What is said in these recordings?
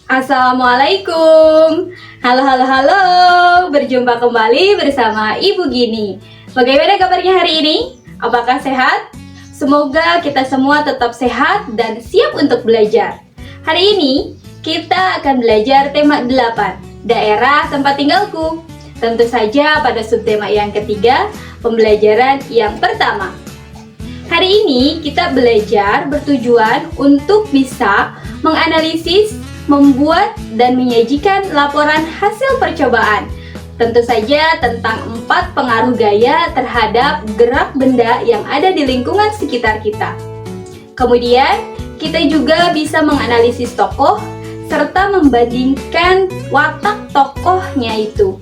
Assalamualaikum. Halo, halo, halo. Berjumpa kembali bersama Ibu Gini. Bagaimana kabarnya hari ini? Apakah sehat? Semoga kita semua tetap sehat dan siap untuk belajar. Hari ini kita akan belajar tema 8, daerah tempat tinggalku. Tentu saja pada subtema yang ketiga, pembelajaran yang pertama. Hari ini kita belajar bertujuan untuk bisa menganalisis, membuat dan menyajikan laporan hasil percobaan. Tentu saja tentang 4 pengaruh gaya terhadap gerak benda yang ada di lingkungan sekitar kita. Kemudian, kita juga bisa menganalisis tokoh serta membandingkan watak tokohnya itu.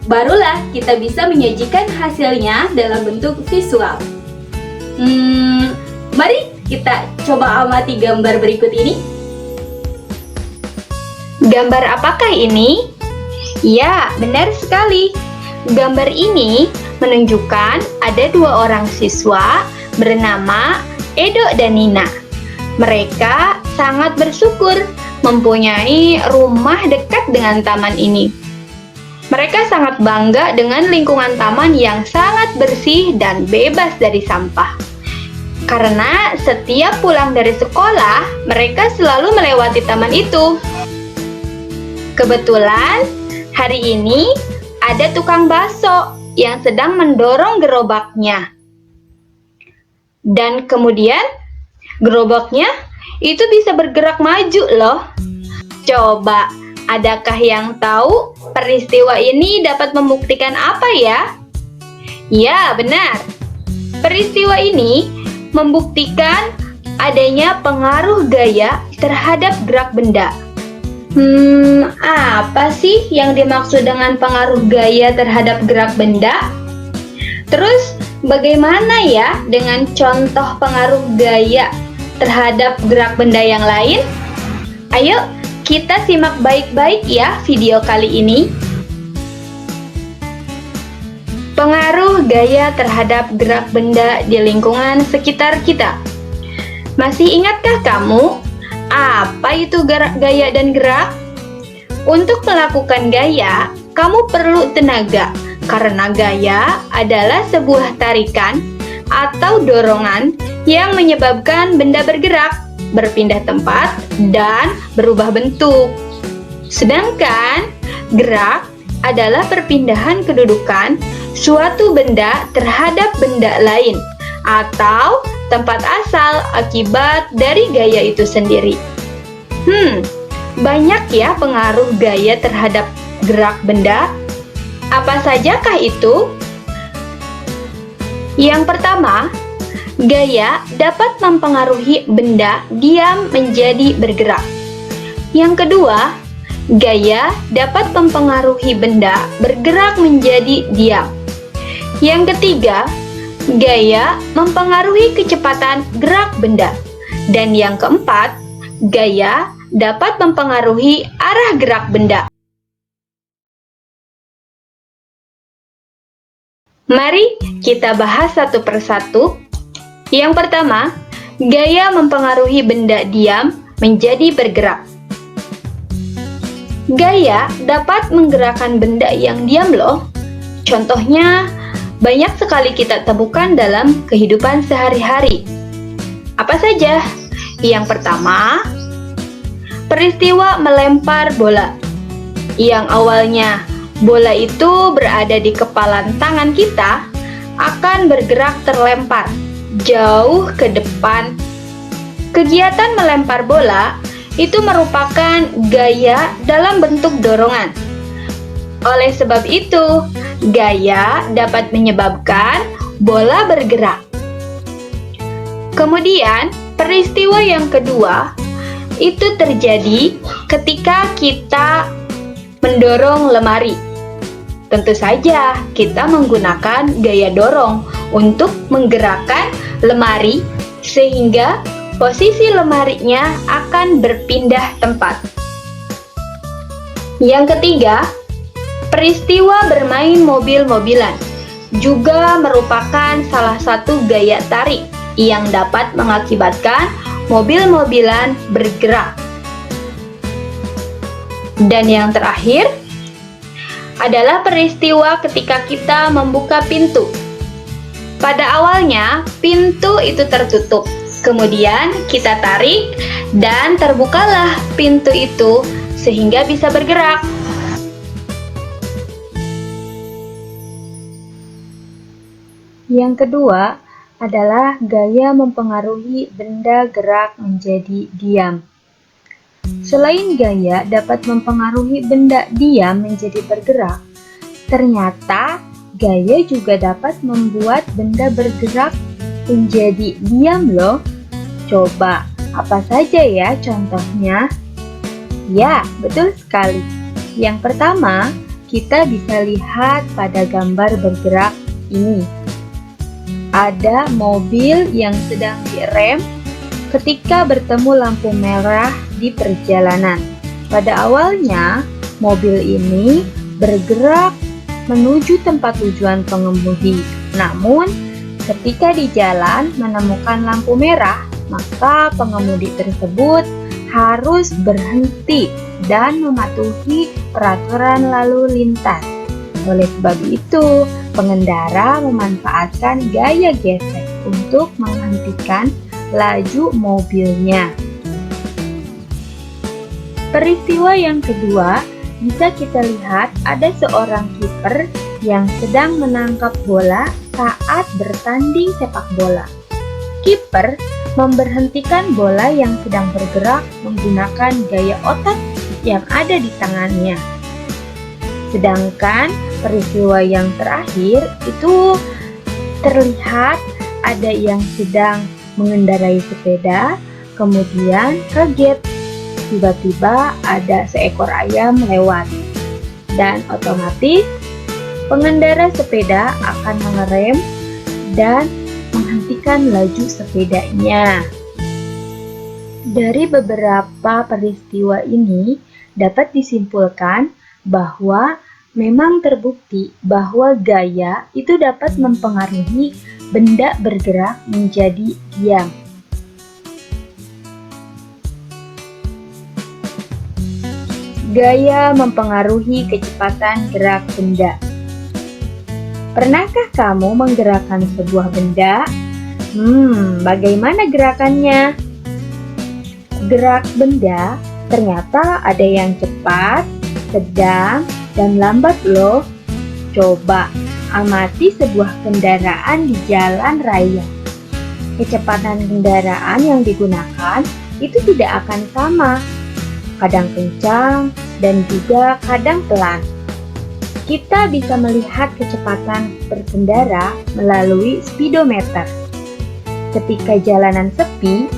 Barulah kita bisa menyajikan hasilnya dalam bentuk visual. Mari kita coba amati gambar berikut ini. Gambar apakah ini? Ya, benar sekali. Gambar ini menunjukkan ada 2 orang siswa bernama Edo dan Nina. Mereka sangat bersyukur mempunyai rumah dekat dengan taman ini. Mereka sangat bangga dengan lingkungan taman yang sangat bersih dan bebas dari sampah. Karena setiap pulang dari sekolah, mereka selalu melewati taman itu. Kebetulan, hari ini ada tukang bakso yang sedang mendorong gerobaknya. Dan kemudian, gerobaknya itu bisa bergerak maju loh. Coba, adakah yang tahu peristiwa ini dapat membuktikan apa ya? Ya, benar. Peristiwa ini membuktikan adanya pengaruh gaya terhadap gerak benda. Apa sih yang dimaksud dengan pengaruh gaya terhadap gerak benda? Terus, bagaimana ya dengan contoh pengaruh gaya terhadap gerak benda yang lain? Ayo, kita simak baik-baik ya video kali ini. Pengaruh gaya terhadap gerak benda di lingkungan sekitar kita. Masih ingatkah kamu? Apa itu gaya dan gerak? Untuk melakukan gaya, kamu perlu tenaga, karena gaya adalah sebuah tarikan atau dorongan yang menyebabkan benda bergerak, berpindah tempat, dan berubah bentuk. Sedangkan gerak adalah perpindahan kedudukan suatu benda terhadap benda lain, atau tempat asal akibat dari gaya itu sendiri. Banyak ya pengaruh gaya terhadap gerak benda. Apa sajakah itu? Yang pertama, gaya dapat mempengaruhi benda diam menjadi bergerak. Yang kedua, gaya dapat mempengaruhi benda bergerak menjadi diam. Yang ketiga, gaya mempengaruhi kecepatan gerak benda. Dan yang keempat, gaya dapat mempengaruhi arah gerak benda. Mari kita bahas satu persatu. Yang pertama, gaya mempengaruhi benda diam menjadi bergerak. Gaya dapat menggerakkan benda yang diam loh. Contohnya, banyak sekali kita temukan dalam kehidupan sehari-hari. Apa saja? Yang pertama, peristiwa melempar bola. Yang awalnya bola itu berada di kepalan tangan kita akan bergerak terlempar jauh ke depan. Kegiatan melempar bola itu merupakan gaya dalam bentuk dorongan. Oleh sebab itu, gaya dapat menyebabkan bola bergerak. Kemudian, peristiwa yang kedua itu terjadi ketika kita mendorong lemari. Tentu saja kita menggunakan gaya dorong untuk menggerakkan lemari sehingga posisi lemarinya akan berpindah tempat. Yang ketiga, peristiwa bermain mobil-mobilan juga merupakan salah satu gaya tarik yang dapat mengakibatkan mobil-mobilan bergerak. Dan yang terakhir adalah peristiwa ketika kita membuka pintu. Pada awalnya, pintu itu tertutup. Kemudian kita tarik dan terbukalah pintu itu sehingga bisa bergerak. Yang kedua adalah gaya mempengaruhi benda gerak menjadi diam. Selain gaya dapat mempengaruhi benda diam menjadi bergerak, ternyata gaya juga dapat membuat benda bergerak menjadi diam loh. Coba, apa saja ya contohnya? Ya, betul sekali. Yang pertama, kita bisa lihat pada gambar bergerak ini. Ada mobil yang sedang direm ketika bertemu lampu merah di perjalanan. Pada awalnya, mobil ini bergerak menuju tempat tujuan pengemudi. Namun, ketika di jalan menemukan lampu merah, maka pengemudi tersebut harus berhenti dan mematuhi peraturan lalu lintas. Oleh sebab itu, pengendara memanfaatkan gaya gesek untuk menghentikan laju mobilnya. Peristiwa yang kedua, bisa kita lihat ada seorang kiper yang sedang menangkap bola saat bertanding sepak bola. Kiper memberhentikan bola yang sedang bergerak menggunakan gaya otot yang ada di tangannya. Sedangkan peristiwa yang terakhir itu terlihat ada yang sedang mengendarai sepeda, kemudian kaget. Tiba-tiba ada seekor ayam lewat, dan otomatis pengendara sepeda akan mengerem dan menghentikan laju sepedanya. Dari beberapa peristiwa ini dapat disimpulkan bahwa memang terbukti bahwa gaya itu dapat mempengaruhi benda bergerak menjadi diam. Gaya mempengaruhi kecepatan gerak benda. Pernahkah kamu menggerakkan sebuah benda? Bagaimana gerakannya? Gerak benda ternyata ada yang cepat, sedang, dan lambat loh. Coba amati sebuah kendaraan di jalan raya. Kecepatan kendaraan yang digunakan itu tidak akan sama. Kadang kencang dan juga kadang pelan. Kita bisa melihat kecepatan berkendara melalui speedometer. Ketika jalanan sepi,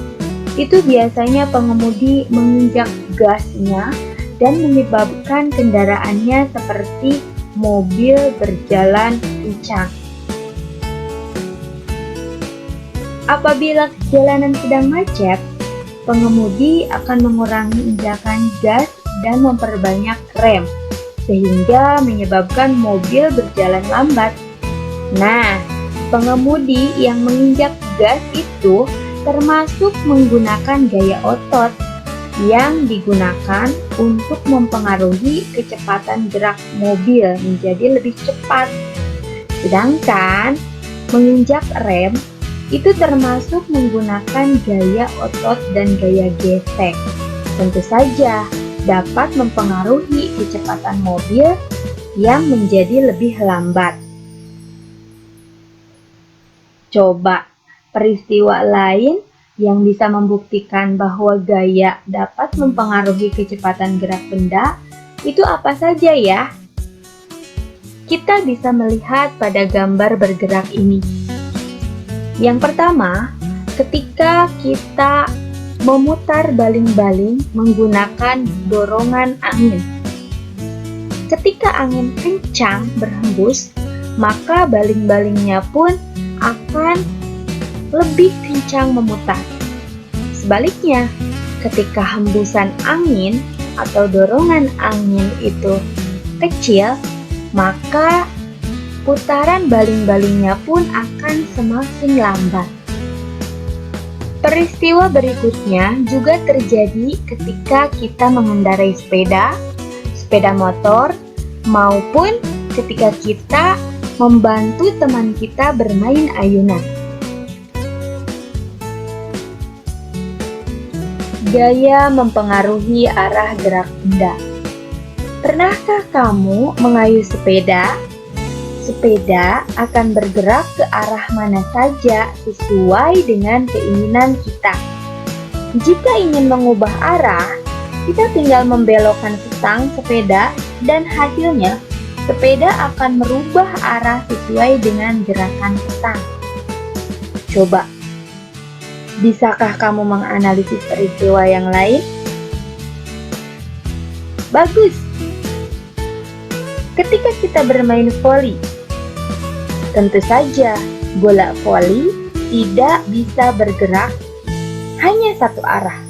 itu biasanya pengemudi menginjak gasnya dan menyebabkan kendaraannya seperti mobil berjalan kencang. Apabila jalanan sedang macet, pengemudi akan mengurangi injakan gas dan memperbanyak rem, sehingga menyebabkan mobil berjalan lambat. Nah, pengemudi yang menginjak gas itu termasuk menggunakan gaya otot yang digunakan untuk mempengaruhi kecepatan gerak mobil menjadi lebih cepat. Sedangkan menginjak rem itu termasuk menggunakan gaya otot dan gaya gesek. Tentu saja dapat mempengaruhi kecepatan mobil yang menjadi lebih lambat. Coba peristiwa lain yang bisa membuktikan bahwa gaya dapat mempengaruhi kecepatan gerak benda itu apa saja ya? Kita bisa melihat pada gambar bergerak ini. Yang pertama, ketika kita memutar baling-baling menggunakan dorongan angin. Ketika angin kencang berhembus, maka baling-balingnya pun akan lebih kencang memutar. Sebaliknya, ketika hembusan angin atau dorongan angin itu kecil, maka putaran baling-balingnya pun akan semakin lambat. Peristiwa berikutnya juga terjadi ketika kita mengendarai sepeda sepeda motor, maupun ketika kita membantu teman kita bermain ayunan. Gaya mempengaruhi arah gerak benda. Pernahkah kamu mengayuh sepeda? Sepeda akan bergerak ke arah mana saja sesuai dengan keinginan kita. Jika ingin mengubah arah, kita tinggal membelokkan stang sepeda dan hasilnya sepeda akan merubah arah sesuai dengan gerakan stang. Coba, bisakah kamu menganalisis peristiwa yang lain? Bagus! Ketika kita bermain voli, tentu saja bola voli tidak bisa bergerak hanya satu arah,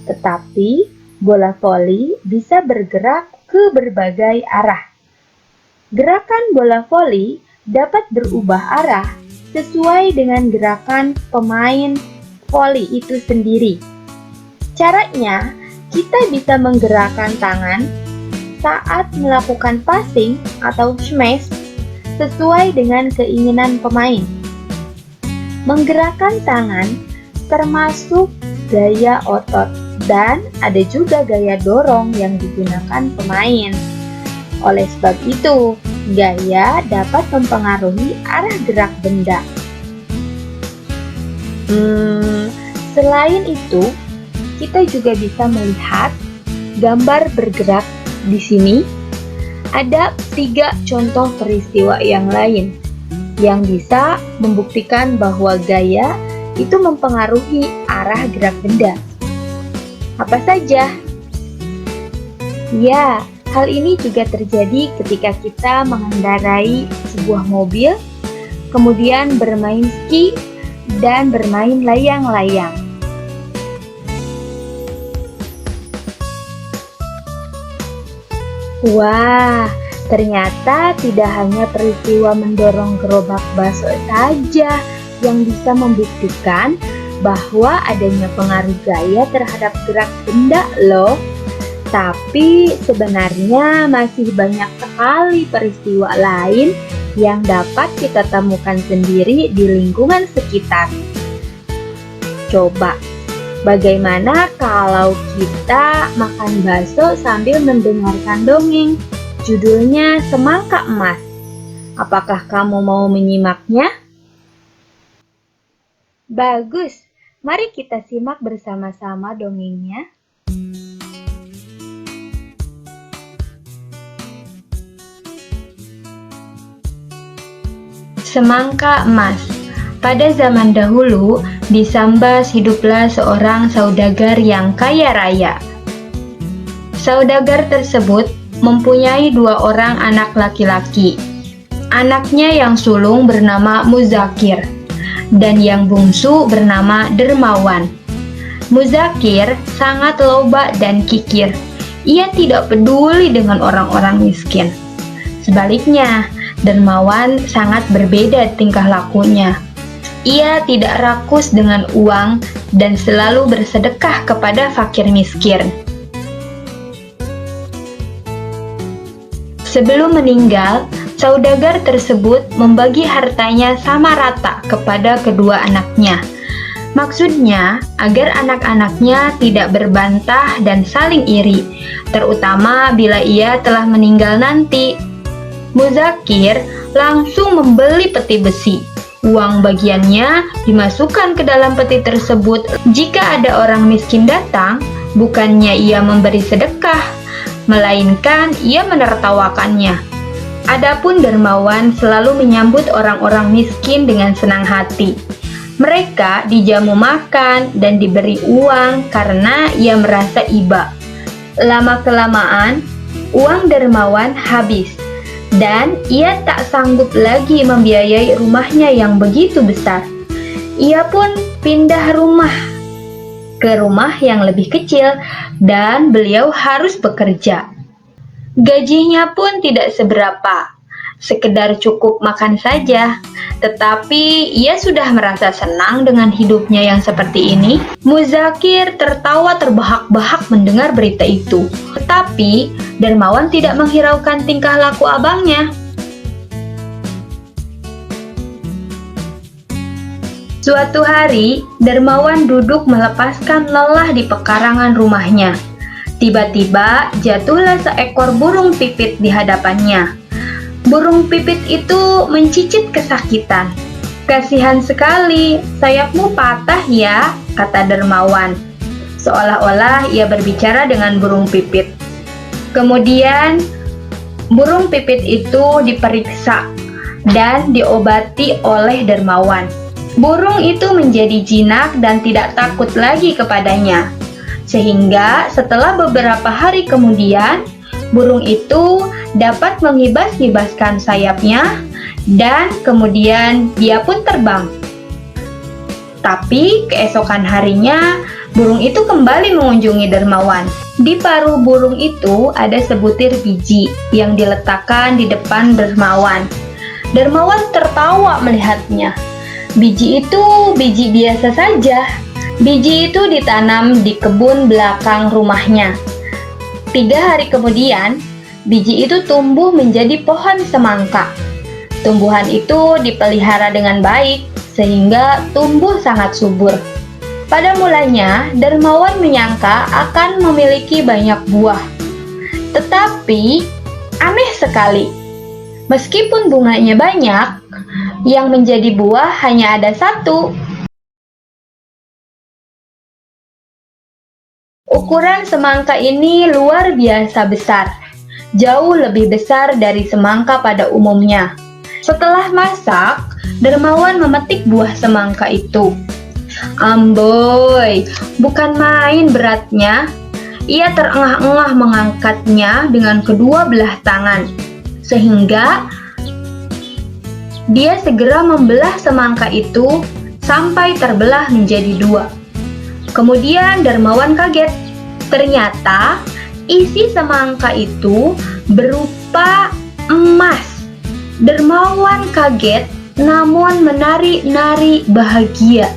tetapi bola voli bisa bergerak ke berbagai arah. Gerakan bola voli dapat berubah arah sesuai dengan gerakan pemain voli itu sendiri. Caranya, kita bisa menggerakkan tangan saat melakukan passing atau smash sesuai dengan keinginan pemain. Menggerakkan tangan termasuk gaya otot dan ada juga gaya dorong yang digunakan pemain. Oleh sebab itu, gaya dapat mempengaruhi arah gerak benda. Selain itu, kita juga bisa melihat gambar bergerak. Di sini ada 3 contoh peristiwa yang lain yang bisa membuktikan bahwa gaya itu mempengaruhi arah gerak benda. Apa saja? Ya, hal ini juga terjadi ketika kita mengendarai sebuah mobil, kemudian bermain ski dan bermain layang-layang. Wah, ternyata tidak hanya peristiwa mendorong gerobak bakso saja yang bisa membuktikan bahwa adanya pengaruh gaya terhadap gerak benda loh. Tapi sebenarnya masih banyak sekali peristiwa lain yang dapat kita temukan sendiri di lingkungan sekitar. Coba, bagaimana kalau kita makan bakso sambil mendengarkan dongeng? Judulnya Semangka Emas. Apakah kamu mau menyimaknya? Bagus, mari kita simak bersama-sama dongengnya. Semangka Emas. Pada zaman dahulu, di Sambas hiduplah seorang saudagar yang kaya raya. Saudagar tersebut mempunyai 2 orang anak laki-laki. Anaknya yang sulung bernama Muzakir dan yang bungsu bernama Dermawan. Muzakir sangat loba dan kikir. Ia tidak peduli dengan orang-orang miskin. Sebaliknya, Dermawan sangat berbeda tingkah lakunya. Ia tidak rakus dengan uang dan selalu bersedekah kepada fakir miskin. Sebelum meninggal, saudagar tersebut membagi hartanya sama rata kepada kedua anaknya. Maksudnya, agar anak-anaknya tidak berbantah dan saling iri, terutama bila ia telah meninggal nanti. Muzakir langsung membeli peti besi. Uang bagiannya dimasukkan ke dalam peti tersebut. Jika ada orang miskin datang, bukannya ia memberi sedekah, melainkan ia menertawakannya. Adapun Dermawan selalu menyambut orang-orang miskin dengan senang hati. Mereka dijamu makan dan diberi uang karena ia merasa iba. Lama-kelamaan, uang Dermawan habis dan ia tak sanggup lagi membiayai rumahnya yang begitu besar. Ia pun pindah rumah ke rumah yang lebih kecil dan beliau harus bekerja. Gajinya pun tidak seberapa. sekedar cukup makan saja. Tetapi ia sudah merasa senang dengan hidupnya yang seperti ini. Muzakir tertawa terbahak-bahak mendengar berita itu. Tetapi Dermawan tidak menghiraukan tingkah laku abangnya. Suatu hari, Dermawan duduk melepaskan lelah di pekarangan rumahnya. Tiba-tiba jatuhlah seekor burung pipit di hadapannya. Burung pipit itu mencicit kesakitan. "Kasihan sekali, sayapmu patah ya," kata Dermawan. Seolah-olah ia berbicara dengan burung pipit. Kemudian, burung pipit itu diperiksa dan diobati oleh Dermawan. Burung itu menjadi jinak dan tidak takut lagi kepadanya. Sehingga setelah beberapa hari kemudian, burung itu dapat mengibas-ngibaskan sayapnya dan kemudian dia pun terbang. Tapi keesokan harinya, burung itu kembali mengunjungi Dermawan. Di paruh burung itu ada sebutir biji yang diletakkan di depan Dermawan. Dermawan tertawa melihatnya. Biji itu biji biasa saja. Biji itu ditanam di kebun belakang rumahnya. 3 hari kemudian, biji itu tumbuh menjadi pohon semangka. Tumbuhan itu dipelihara dengan baik, sehingga tumbuh sangat subur. Pada mulanya, Dermawan menyangka akan memiliki banyak buah. Tetapi, aneh sekali. Meskipun bunganya banyak, yang menjadi buah hanya ada 1. Ukuran semangka ini luar biasa besar, jauh lebih besar dari semangka pada umumnya. Setelah masak, Dermawan memetik buah semangka itu. Amboi, bukan main beratnya. Ia terengah-engah mengangkatnya dengan kedua belah tangan, sehingga dia segera membelah semangka itu sampai terbelah menjadi 2. Kemudian Dermawan kaget. Ternyata isi semangka itu berupa emas. Dermawan kaget namun menari-nari bahagia.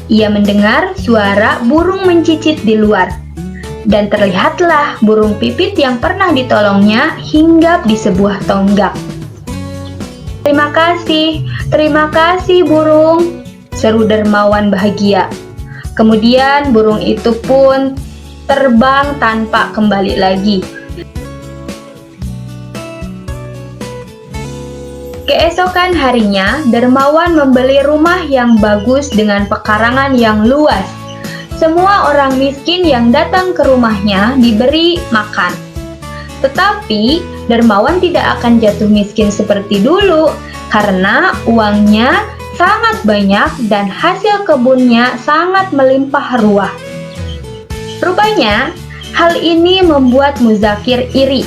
Ia mendengar suara burung mencicit di luar. Dan terlihatlah burung pipit yang pernah ditolongnya hinggap di sebuah tonggak. Terima kasih burung," seru Dermawan bahagia. Kemudian burung itu pun terbang tanpa kembali lagi. Keesokan harinya, Dermawan membeli rumah yang bagus dengan pekarangan yang luas. Semua orang miskin yang datang ke rumahnya diberi makan. Tetapi, Dermawan tidak akan jatuh miskin seperti dulu karena uangnya sangat banyak dan hasil kebunnya sangat melimpah ruah. Rupanya, hal ini membuat Muzakir iri.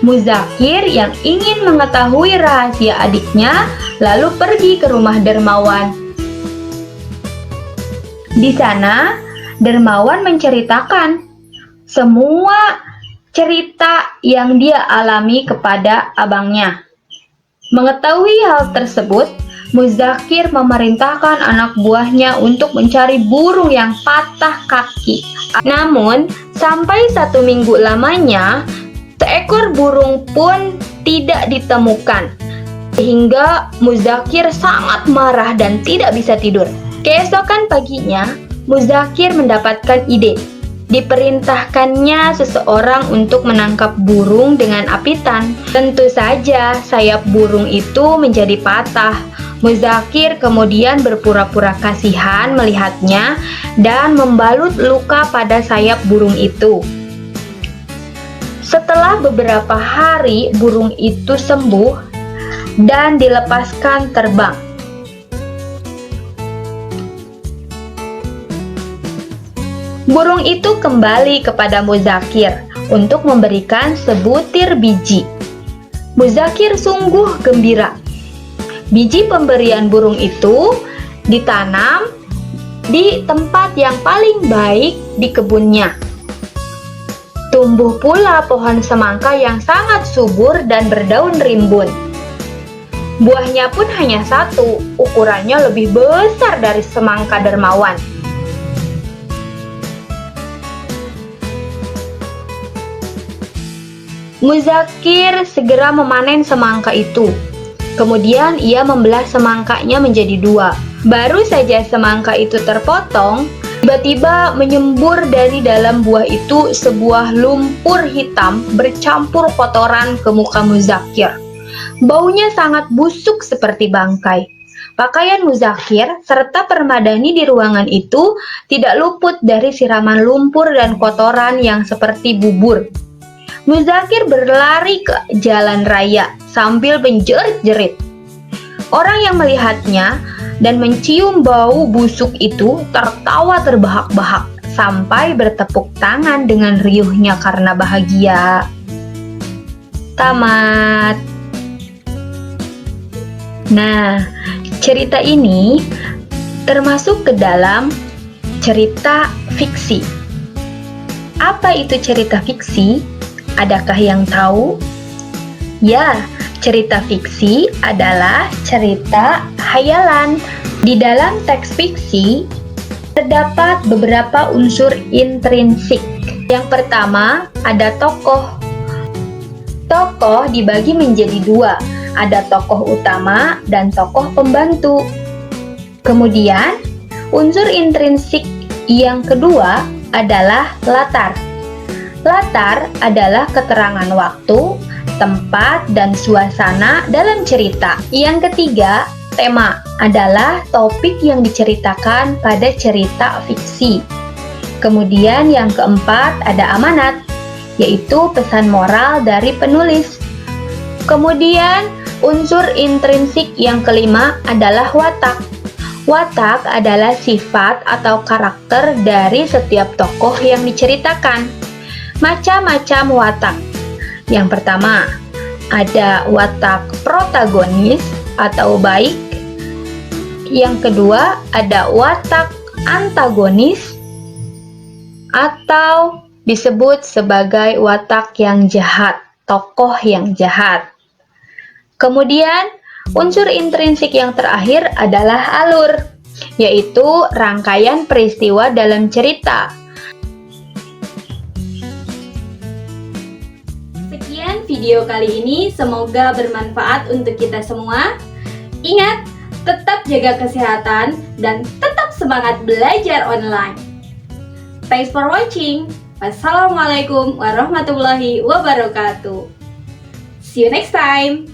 Muzakir yang ingin mengetahui rahasia adiknya lalu pergi ke rumah Dermawan. Di sana, Dermawan menceritakan semua cerita yang dia alami kepada abangnya. Mengetahui hal tersebut, Muzakir memerintahkan anak buahnya untuk mencari burung yang patah kaki. Namun, sampai 1 minggu lamanya, seekor burung pun tidak ditemukan. Sehingga Muzakir sangat marah dan tidak bisa tidur. Keesokan paginya, Muzakir mendapatkan ide. Diperintahkannya seseorang untuk menangkap burung dengan apitan. Tentu saja sayap burung itu menjadi patah. Muzakir kemudian berpura-pura kasihan melihatnya dan membalut luka pada sayap burung itu. Setelah beberapa hari, burung itu sembuh dan dilepaskan terbang. Burung itu kembali kepada Muzakir untuk memberikan sebutir biji. Muzakir sungguh gembira. Biji pemberian burung itu ditanam di tempat yang paling baik di kebunnya. Tumbuh pula pohon semangka yang sangat subur dan berdaun rimbun. Buahnya pun hanya satu, ukurannya lebih besar dari semangka dermawan. Muzakir segera memanen semangka itu. Kemudian ia membelah semangkanya menjadi dua. Baru saja semangka itu terpotong, tiba-tiba menyembur dari dalam buah itu sebuah lumpur hitam bercampur kotoran ke muka Muzakir. Baunya sangat busuk seperti bangkai. Pakaian Muzakir serta permadani di ruangan itu tidak luput dari siraman lumpur dan kotoran yang seperti bubur. Muzakir berlari ke jalan raya sambil menjerit-jerit. Orang yang melihatnya dan mencium bau busuk itu tertawa terbahak-bahak sampai bertepuk tangan dengan riuhnya karena bahagia. Tamat. Nah, cerita ini termasuk ke dalam cerita fiksi. Apa itu cerita fiksi? Adakah yang tahu? Ya, cerita fiksi adalah cerita khayalan. Di dalam teks fiksi terdapat beberapa unsur intrinsik. Yang pertama, ada tokoh. Tokoh dibagi menjadi dua. Ada tokoh utama dan tokoh pembantu. Kemudian, unsur intrinsik yang kedua adalah latar. Latar adalah keterangan waktu, tempat, dan suasana dalam cerita. Yang ketiga, tema adalah topik yang diceritakan pada cerita fiksi. Kemudian yang keempat ada amanat, yaitu pesan moral dari penulis. Kemudian unsur intrinsik yang kelima adalah watak. Watak adalah sifat atau karakter dari setiap tokoh yang diceritakan. Macam-macam watak. Yang pertama, ada watak protagonis atau baik. Yang kedua, ada watak antagonis atau disebut sebagai watak yang jahat, tokoh yang jahat. Kemudian, unsur intrinsik yang terakhir adalah alur, yaitu rangkaian peristiwa dalam cerita. Sekian video kali ini, semoga bermanfaat untuk kita semua. Ingat, tetap jaga kesehatan dan tetap semangat belajar online. Thanks for watching. Wassalamualaikum warahmatullahi wabarakatuh. See you next time.